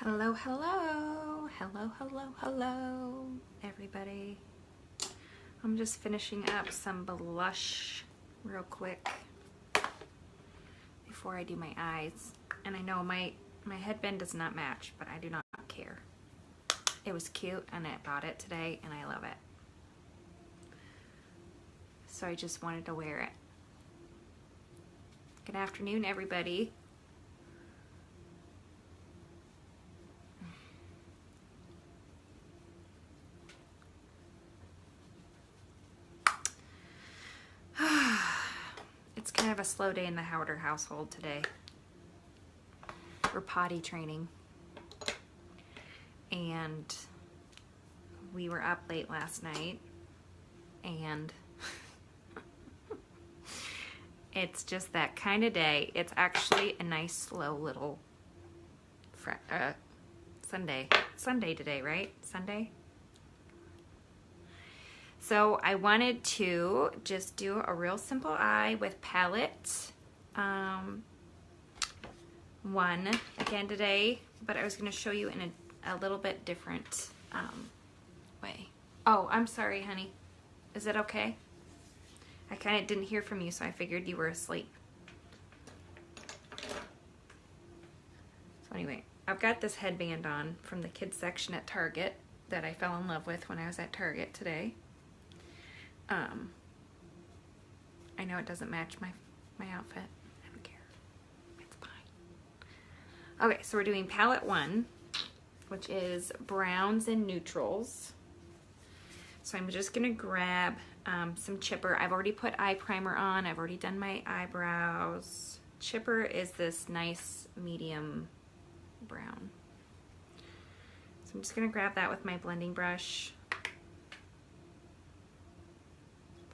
Hello, hello, hello, hello, hello, everybody. I'm just finishing up some blush real quick before I do my eyes. And I know my headband does not match, but I do not care. It was cute and I bought it today and I love it. So I just wanted to wear it. Good afternoon, everybody. It's kind of a slow day in the Howder household today. We're potty training. And we were up late last night. And it's just that kind of day. It's actually a nice, slow little Sunday today, right? Sunday? So I wanted to just do a real simple eye with palette one again today, but I was going to show you in a little bit different way. Oh, I'm sorry, honey. Is it okay? I kind of didn't hear from you, so I figured you were asleep. So anyway, I've got this headband on from the kids section at Target that I fell in love with when I was at Target today. I know it doesn't match my outfit. I don't care. It's fine. Okay, so we're doing palette one, which is browns and neutrals. So I'm just gonna grab some chipper. I've already put eye primer on. I've already done my eyebrows. Chipper is this nice medium brown. So I'm just gonna grab that with my blending brush.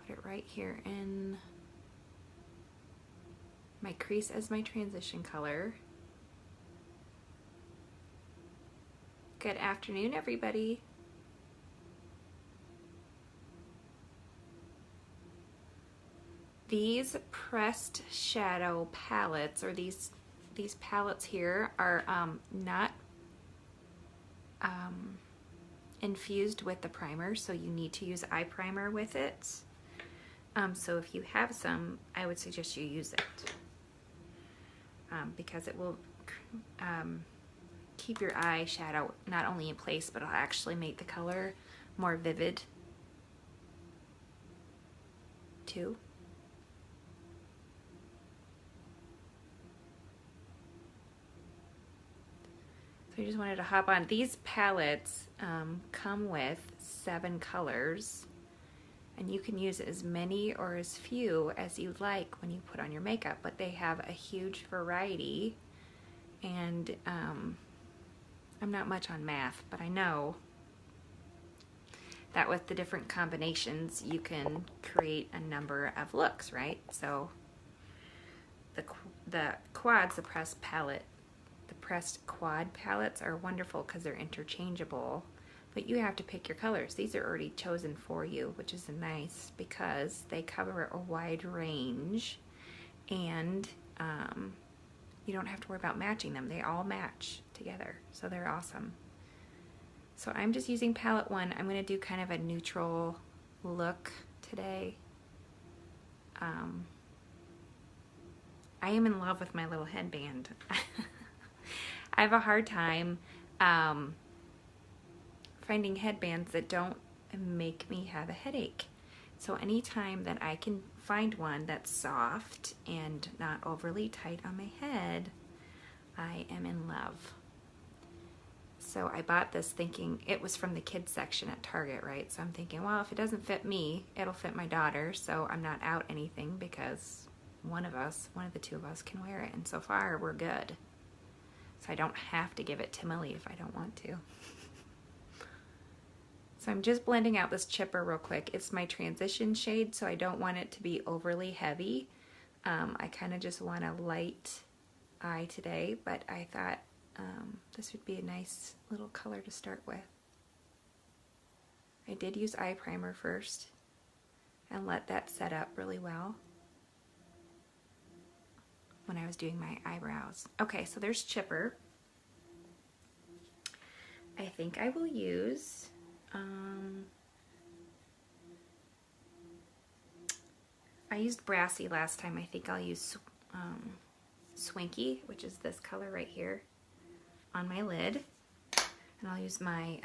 Put it right here in my crease as my transition color. Good afternoon, everybody. These pressed shadow palettes, or these palettes here, are not infused with the primer, so you need to use eye primer with it. So if you have some, I would suggest you use it because it will keep your eye shadow not only in place, but it'll actually make the color more vivid too. So I just wanted to hop on. These palettes come with 7 colors. And you can use as many or as few as you like when you put on your makeup, but they have a huge variety. And I'm not much on math, but I know that with the different combinations, you can create a number of looks, right? So the quads, the pressed quad palettes are wonderful because they're interchangeable. But you have to pick your colors. These are already chosen for you, which is nice because they cover a wide range and you don't have to worry about matching them. They all match together, so they're awesome. So I'm just using palette one. I'm going to do kind of a neutral look today. I am in love with my little headband. I have a hard time finding headbands that don't make me have a headache. So anytime that I can find one that's soft and not overly tight on my head, I am in love. So I bought this thinking it was from the kids section at Target, right? So I'm thinking, well, if it doesn't fit me, it'll fit my daughter, so I'm not out anything because one of the two of us can wear it, and so far we're good. So I don't have to give it to Millie if I don't want to. So I'm just blending out this chipper real quick. It's my transition shade, so I don't want it to be overly heavy. I kind of just want a light eye today, but I thought this would be a nice little color to start with. I did use eye primer first and let that set up really well when I was doing my eyebrows. Okay, so there's chipper. I think I will use I used Brassy last time. I think I'll use Swinky, which is this color right here, on my lid. And I'll use my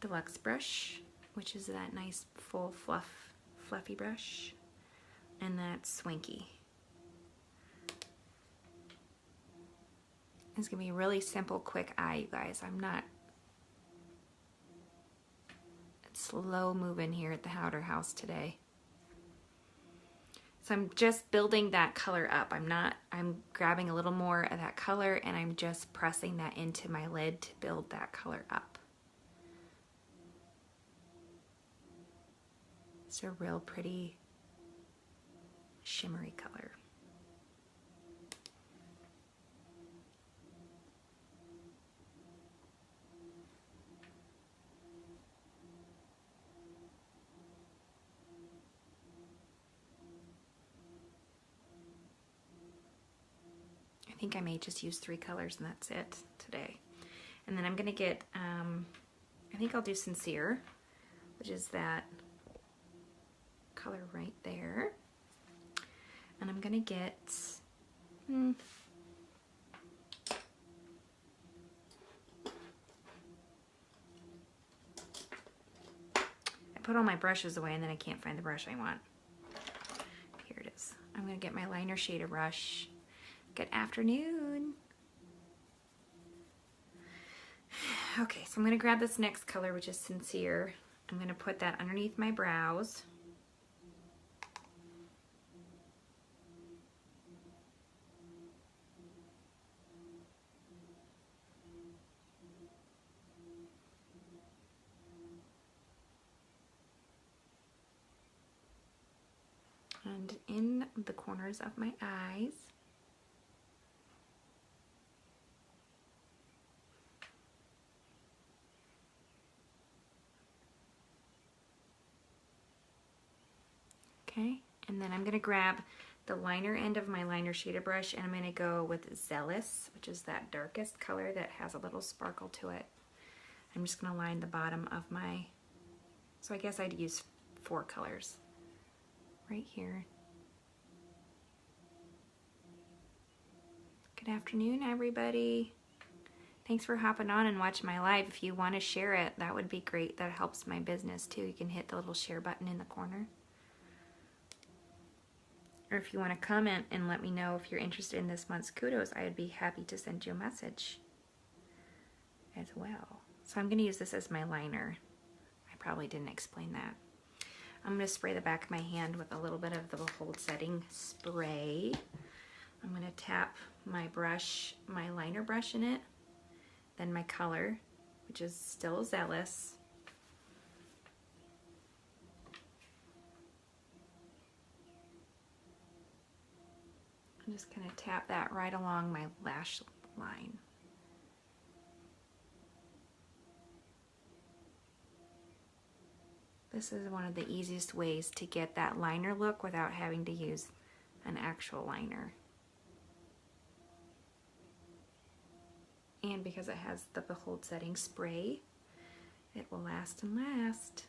Deluxe brush, which is that nice full fluffy brush. And that's Swinky. It's gonna be a really simple, quick eye, you guys. I'm not slow moving here at the Howder House today. So I'm just building that color up. I'm grabbing a little more of that color and I'm just pressing that into my lid to build that color up. It's a real pretty shimmery color. I think I may just use 3 colors and that's it today. And then I'm gonna get, I think I'll do Sincere, which is that color right there. And I'm gonna get, I put all my brushes away and then I can't find the brush I want. Here it is. I'm gonna get my liner shader brush. Good afternoon. Okay, so I'm gonna grab this next color, which is Sincere. I'm gonna put that underneath my brows. And in the corners of my eyes. Okay, and then I'm going to grab the liner end of my liner shader brush and I'm going to go with Zealous, which is that darkest color that has a little sparkle to it. I'm just going to line the bottom of my, so I guess I'd use 4 colors right here. Good afternoon, everybody. Thanks for hopping on and watching my live. If you want to share it, that would be great. That helps my business too. You can hit the little share button in the corner. Or if you want to comment and let me know if you're interested in this month's kudos, I would be happy to send you a message as well. So I'm going to use this as my liner. I probably didn't explain that. I'm going to spray the back of my hand with a little bit of the Behold Setting spray. I'm going to tap my brush, my liner brush in it, then my color, which is still Zealous. I'm just going to tap that right along my lash line. This is one of the easiest ways to get that liner look without having to use an actual liner. And because it has the Behold Setting spray, it will last and last.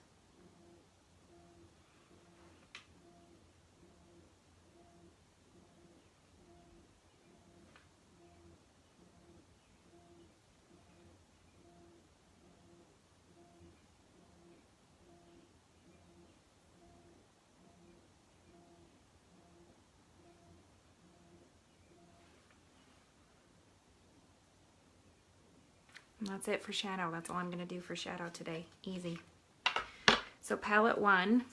And that's it for shadow. That's all I'm going to do for shadow today. Easy. So palette 1,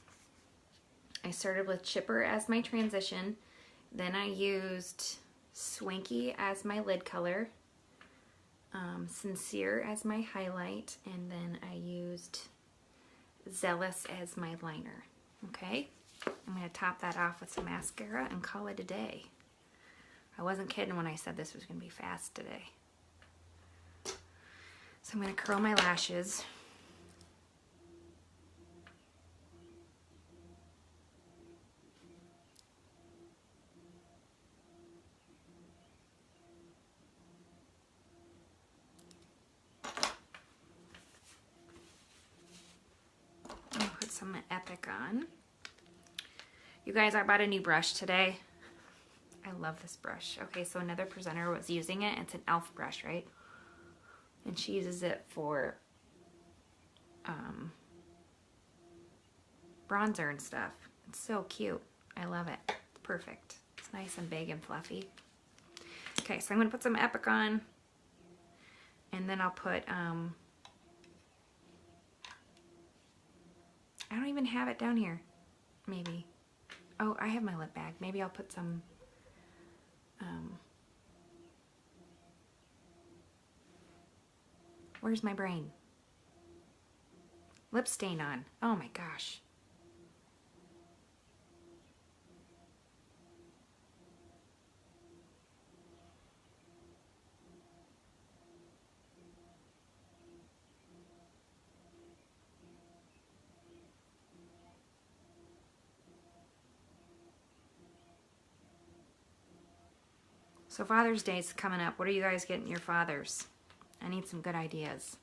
I started with Chipper as my transition. Then I used Swinky as my lid color. Sincere as my highlight. And then I used Zealous as my liner. Okay? I'm going to top that off with some mascara and call it a day. I wasn't kidding when I said this was going to be fast today. So I'm going to curl my lashes. some Epic on. You guys, I bought a new brush today. I love this brush. Okay, so another presenter was using it. It's an e.l.f. brush, right? And she uses it for bronzer and stuff. It's so cute. I love it. It's perfect. It's nice and big and fluffy. Okay, so I'm going to put some Epic on. And then I'll put, I don't even have it down here. Maybe. Oh, I have my lip bag. Maybe I'll put some, where's my brain? Lip stain on. Oh my gosh. So Father's Day's coming up. What are you guys getting your fathers? I need some good ideas.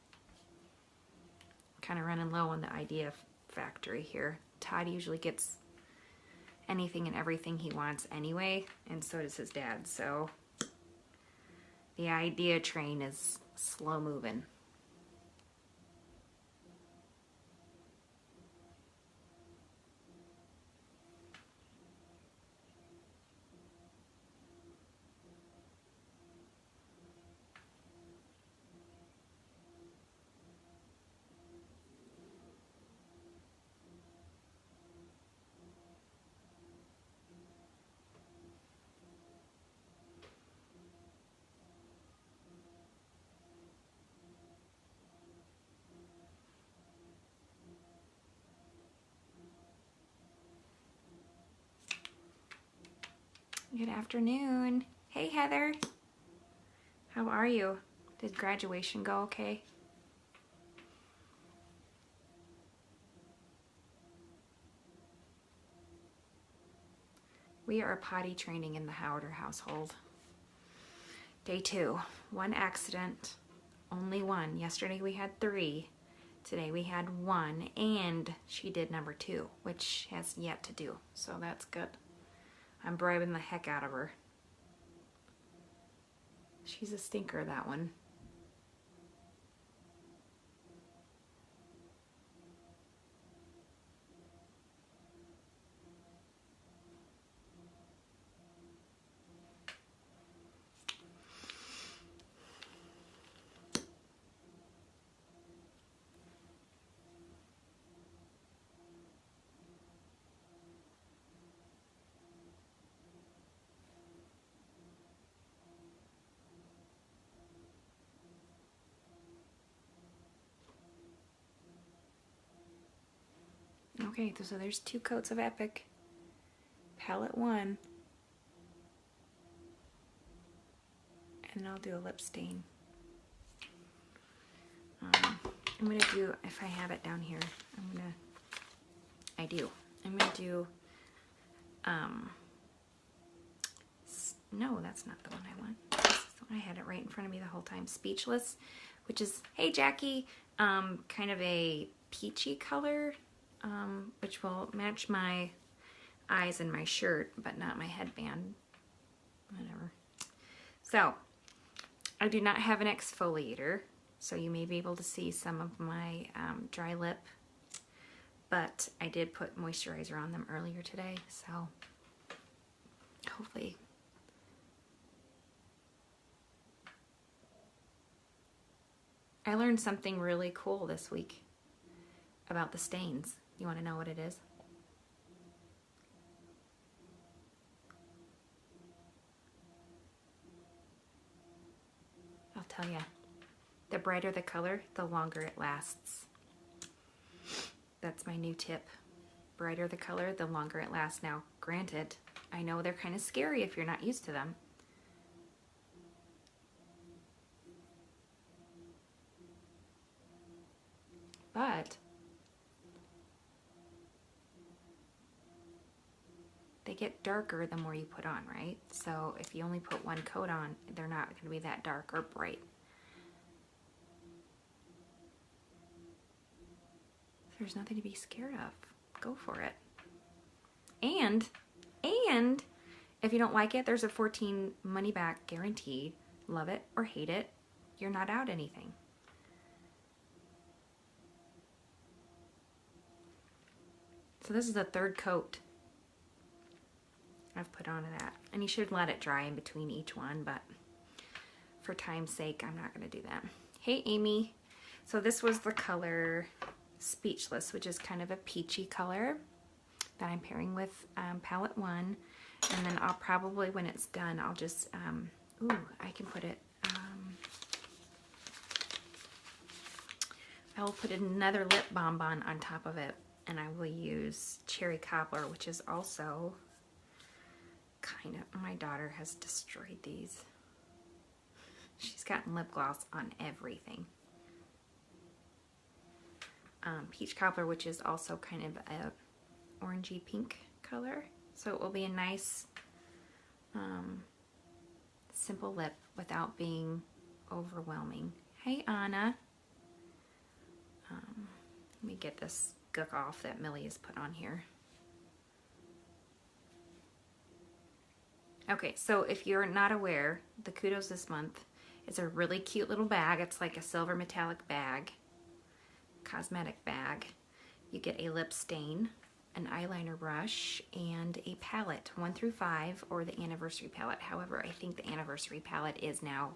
Kind of running low on the idea factory here. Todd usually gets anything and everything he wants anyway, and so does his dad. So the idea train is slow moving. Good afternoon. Hey, Heather. How are you? Did graduation go okay? We are potty training in the Howder household. Day 2. 1 accident. Only 1. Yesterday we had 3. Today we had 1. And she did number 2, which has yet to do. So that's good. I'm bribing the heck out of her. She's a stinker, that one. Okay, so there's 2 coats of Epic. Palette 1. And I'll do a lip stain. I'm going to do, if I have it down here, I do. I'm going to do, no, that's not the one I want. This is the one I had it right in front of me the whole time. Speechless, which is, hey Jackie, kind of a peachy color. Which will match my eyes and my shirt, but not my headband. Whatever. So, I do not have an exfoliator, so you may be able to see some of my dry lip, but I did put moisturizer on them earlier today, so hopefully. I learned something really cool this week about the stains. You want to know what it is? I'll tell you. The brighter the color, the longer it lasts. That's my new tip. Brighter the color, the longer it lasts. Now, granted, I know they're kind of scary if you're not used to them. But they get darker the more you put on, right? So if you only put 1 coat on, they're not going to be that dark or bright. There's nothing to be scared of. go for it. And if you don't like it, there's a 14 money back guaranteed. Love it or hate it, you're not out anything. So this is the third coat I've put on that. And you should let it dry in between each one, but for time's sake, I'm not gonna do that. Hey, Amy. So this was the color Speechless, which is kind of a peachy color that I'm pairing with palette 1. And then I'll probably, when it's done, I'll just, ooh, I can put it, I will put another lip bonbon on top of it, and I will use Cherry Cobbler, which is also kind of, my daughter has destroyed these. She's gotten lip gloss on everything. Peach Cobbler, which is also kind of a orangey pink color. So it will be a nice, simple lip without being overwhelming. Hey, Anna. Let me get this gook off that Millie has put on here. Okay, so if you're not aware, the Kudos this month is a really cute little bag. It's like a silver metallic bag, cosmetic bag. You get a lip stain, an eyeliner brush, and a palette, 1 through 5, or the anniversary palette. However, I think the anniversary palette is now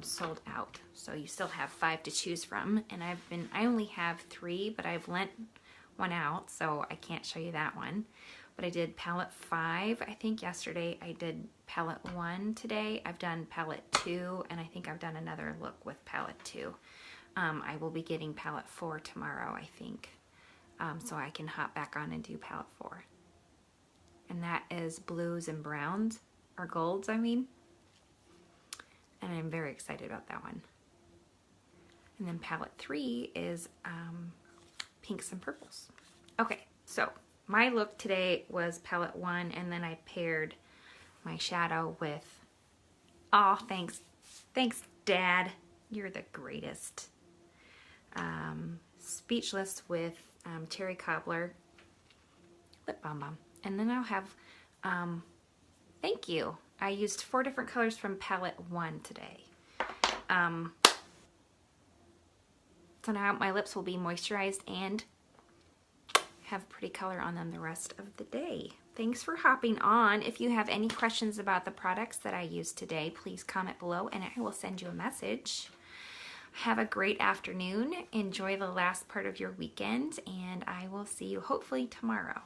sold out, so you still have 5 to choose from. And I only have 3, but I've lent one out, so I can't show you that one. But I did palette 5, I think yesterday. I did palette 1 today. I've done palette 2, and I think I've done another look with palette 2. I will be getting palette 4 tomorrow, I think. So I can hop back on and do palette 4. And that is blues and browns, or golds, I mean. And I'm very excited about that one. And then palette 3 is pinks and purples. Okay, so my look today was palette 1, and then I paired my shadow with, oh, thanks, Dad, you're the greatest. Speechless with Cherry Cobbler lip balm. And then I'll have, thank you. I used 4 different colors from palette 1 today. So now my lips will be moisturized and have pretty color on them the rest of the day. Thanks for hopping on. If you have any questions about the products that I used today, please comment below and I will send you a message. Have a great afternoon. Enjoy the last part of your weekend, and I will see you hopefully tomorrow.